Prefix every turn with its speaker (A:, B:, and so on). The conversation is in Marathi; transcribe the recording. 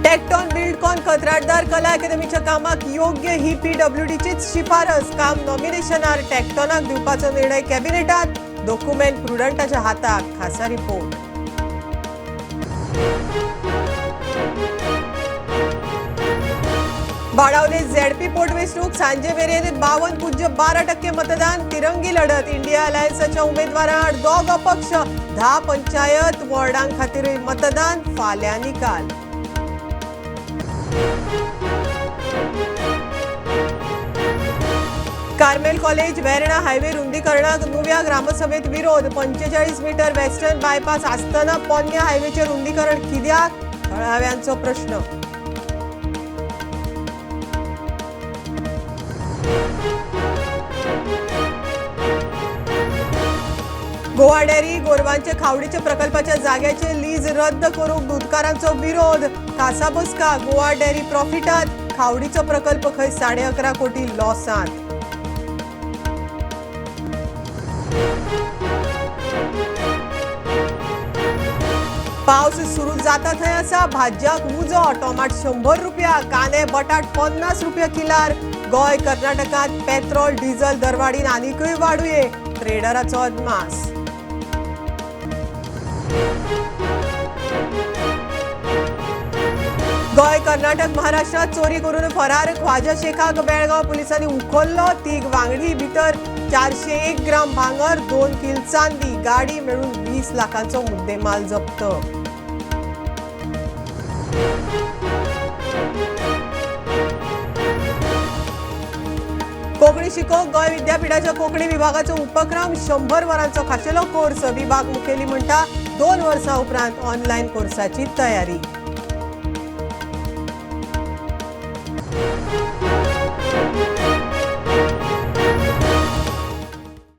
A: टेक्टॉन बिल्डकॉन कंत्राटदार कला अकादमीच्या कामाक योग्य ही पीडब्ल्यूडीचीच शिफारस काम नॉमिनेशनार टेक्टॉनाक दिवपाचो निर्णय कॅबिनेटात डॉक्युमेंट प्रुडंटाच्या हाताक खासा रिपोर्ट बाळावले झेडपी पोटवेंचणूक सांजे मेरेन 52.12% मतदान तिरंगी लढत इंडिया अलायन्सच्या उमेदवारांआड दोग अपक्ष 10 पंचायत वॉर्डां खातीर मतदान फाल्यां निकाल कार्मेल कॉलेज वेर्णा हायवे रुंदीकरणाक नुव्या ग्रामसभेत विरोध 45 मीटर वेस्टर्न बायपास आसतना पोन्न्या हायवेचे रुंदीकरण कित्याक थळाव्यांचो प्रश्न गोवा डेअरी गोरवांचे खावडीचे प्रकल्पाच्या जाग्याचे लीज रद्द करूंक दूधकारांचो विरोध खासा बसका गोवा डेअरी प्रॉफिटात खावडीचो प्रकल्प खंय 11.5 कोटी लॉसांत पावस सुरू जाता थंय आसा भाज्याक उजो टोमाट 100 रुपया कांदे बटाट 50 रुपया किलार गोय कर्नाटकात पेट्रोल डिझेल दरवाडीन आनीकय वाडुये ट्रेडराचो अदमास गोय कर्नाटक महाराष्ट्रात चोरी करून फरार ख्वाजा शेखाक बेळगाव पुलिसांनी उखल्लो तीग वांगडी भितर 401 ग्राम भांगर 2 किल चांदी गाडी मेळून 20 लाखांचो मुद्देमाल जप्त कोंकणी शिकोवंक गोय विद्यापीठाच्या कोंकणी विभागाचो उपक्रम 100 वरांचो खाशेलो कोर्स विभाग मुखेली म्हणटा 2 वर्सां उपरांत ऑनलायन कोर्साची तयारी